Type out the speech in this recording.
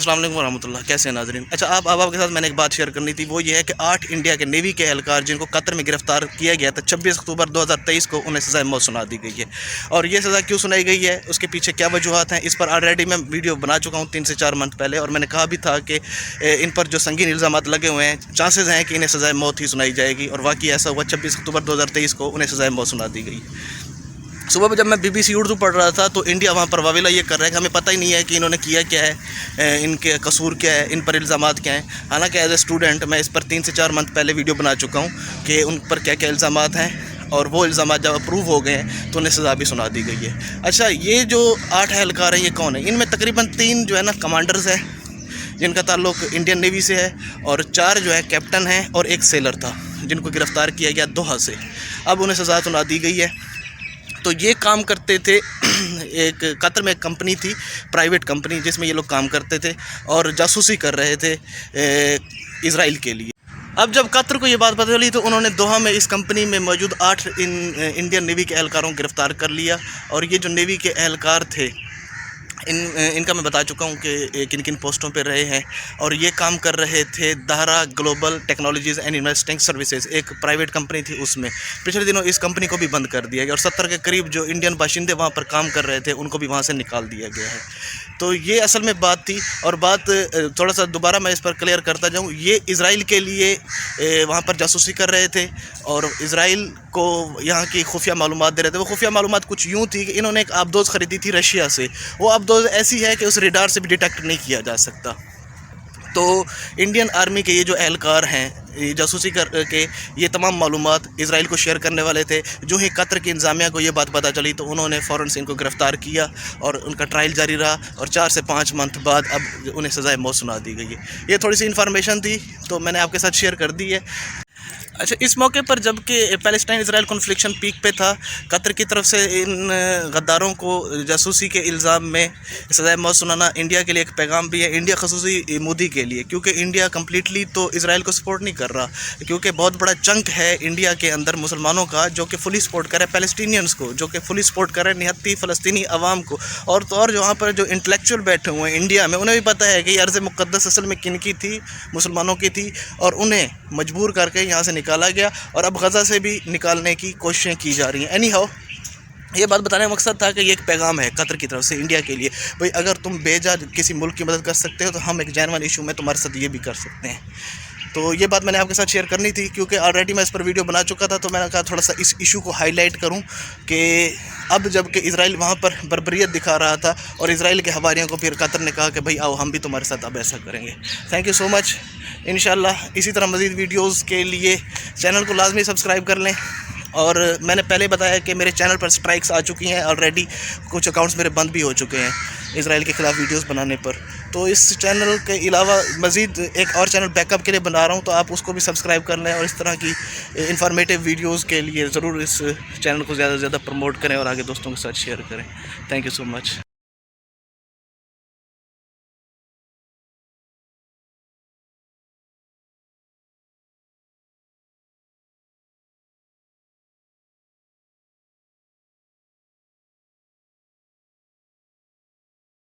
अस्सलाम वालेकुम रहमतुल्लाह। कैसे हैं नाज़रीन। अच्छा, अब आपके साथ मैंने एक बात शेयर करनी थी। वो ये है कि 8 इंडिया के नेवी के एहलकार जिनको कतर में गिरफ्तार किया गया था 26 अक्टूबर 2023 को, उन्हें सज़ाए मौत सुना दी गई है। और ये सज़ा क्यों सुनाई गई है, उसके पीछे क्या वजूहत हैं, इस पर ऑलरेडी मैं वीडियो बना चुका हूँ 3 से 4 मंथ पहले। और मैंने कहा भी था कि इन पर जो संगीन इल्ज़ाम लगे हुए हैं, चांसेस हैं कि इन्हें सज़ाए मौत ही सुनाई जाएगी। और वाकई ऐसा हुआ, 26 अक्टूबर 2023 को उन्हें सज़ाए मौत सुना दी गई। सुबह में जब मैं BBC उर्दू पढ़ रहा था तो इंडिया वहाँ पर वाविला ये कर रहा है कि हमें पता ही नहीं है कि इन्होंने किया क्या है, इनके कसूर क्या है, इन पर इल्ज़ामात क्या हैं। हालांकि एज ए स्टूडेंट मैं इस पर 3 से 4 मंथ पहले वीडियो बना चुका हूँ कि उन पर क्या क्या इल्ज़ामात हैं, और वो इल्ज़ामात जब अप्रूव हो गए हैं तो उन्हें सज़ा भी सुना दी गई है। अच्छा, ये जो 8 एहलकार हैं ये कौन है? इनमें तकरीबन 3 जो है ना कमांडर्स हैं जिनका ताल्लुक इंडियन नेवी से है, और 4 जो है कैप्टन हैं, और 1 सेलर था जिनको गिरफ़्तार किया गया दोहा से। अब उन्हें सज़ा सुना दी गई है। तो ये काम करते थे एक कतर में एक कंपनी थी, प्राइवेट कंपनी, जिसमें ये लोग काम करते थे और जासूसी कर रहे थे इज़राइल के लिए। अब जब कतर को ये बात पता चली तो उन्होंने दोहा में इस कंपनी में मौजूद 8 इंडियन नेवी के एहलकारों को गिरफ़्तार कर लिया। और ये जो नेवी के एहलकार थे इनका मैं बता चुका हूँ कि किन किन पोस्टों पे रहे हैं। और ये काम कर रहे थे Dahra global technologies and investing services, एक प्राइवेट कंपनी थी उसमें। पिछले दिनों इस कंपनी को भी बंद कर दिया गया और 70 के करीब जो इंडियन बाशिंदे वहाँ पर काम कर रहे थे उनको भी वहाँ से निकाल दिया गया है। तो ये असल में बात थी। और बात थोड़ा सा दोबारा मैं इस पर क्लियर करता जाऊँ, ये इज़राइल के लिए वहाँ पर जासूसी कर रहे थे और इज़राइल को यहाँ की खुफिया मालूमात दे रहे थे। वो खुफिया मालूमात कुछ यूँ थी कि इन्होंने एक आबदोज़ ख़रीदी थी रशिया से। वो आबदोज़ ऐसी है कि उस रेडार से भी डिटेक्ट नहीं किया जा सकता। तो इंडियन आर्मी के ये जो एहलकार हैं, ये जासूसी करके ये तमाम मालूमात इज़राइल को शेयर करने वाले थे। जो ही कतर की इंतज़ामिया को ये बात पता चली तो उन्होंने फ़ौरन से इनको गिरफ़्तार किया और उनका ट्रायल जारी रहा। और 4 से 5 मंथ बाद अब उन्हें सज़ाए मौत सुना दी गई है। ये थोड़ी सी इन्फॉर्मेशन थी तो मैंने आपके साथ शेयर कर दी है। अच्छा, इस मौके पर जबकि पैलेस्टाइन इज़राइल कॉन्फ्लिक्शन पीक पे था, कतर की तरफ से इन गद्दारों को जासूसी के इल्ज़ाम में सज़ाए मौत सुनाना इंडिया के लिए एक पैगाम भी है। इंडिया खसूसी मोदी के लिए, क्योंकि इंडिया कम्प्लीटली तो इज़राइल को सपोर्ट नहीं कर रहा, क्योंकि बहुत बड़ा चंक है इंडिया के अंदर मुसलमानों का जो कि फुली सपोर्ट कर रहा है पैलेस्टीनियंस को, जो कि फुली सपोर्ट कर रहे हैं निहत्ती फ़लस्तीनी अवाम को। और तो और जो वहाँ पर जो इंटेलेक्चुअल बैठे हुए हैं इंडिया में, उन्हें भी पता है कि अर्ज़ मुक़द्दस असल में किन की थी, मुसलमानों की थी, और उन्हें मजबूर करके यहाँ से निकाला गया और अब गज़ा से भी निकालने की कोशिशें की जा रही हैं। एनी हाउ, ये बात बताने का मकसद था कि ये एक पैगाम है कतर की तरफ से इंडिया के लिए, भाई अगर तुम बेजा किसी मुल्क की मदद कर सकते हो तो हम एक जेन्युइन इशू में तुम्हारे साथ ये भी कर सकते हैं। तो ये बात मैंने आपके साथ शेयर करनी थी, क्योंकि ऑलरेडी मैं इस पर वीडियो बना चुका था। तो मैंने कहा थोड़ा सा इस इशू को हाईलाइट करूं कि अब जबकि इज़राइल वहाँ पर बर्बरियत दिखा रहा था और इज़राइल के हवारियों को फिर कतर ने कहा कि भाई आओ हम भी तुम्हारे साथ अब ऐसा करेंगे। Thank you so much. इंशाल्लाह इसी तरह मज़ीद वीडियोज़ के लिए चैनल को लाजमी सब्सक्राइब कर लें। और मैंने पहले बताया कि मेरे चैनल पर स्ट्राइक्स आ चुकी हैं ऑलरेडी, कुछ अकाउंट्स मेरे बंद भी हो चुके हैं इज़राइल के ख़िलाफ़ वीडियोस बनाने पर। तो इस चैनल के अलावा मज़ीद एक और चैनल बैकअप के लिए बना रहा हूं, तो आप उसको भी सब्सक्राइब कर लें और इस तरह की इंफॉर्मेटिव वीडियोस के लिए ज़रूर इस चैनल को ज़्यादा से ज़्यादा प्रमोट करें और आगे दोस्तों के साथ शेयर करें। Thank you so much.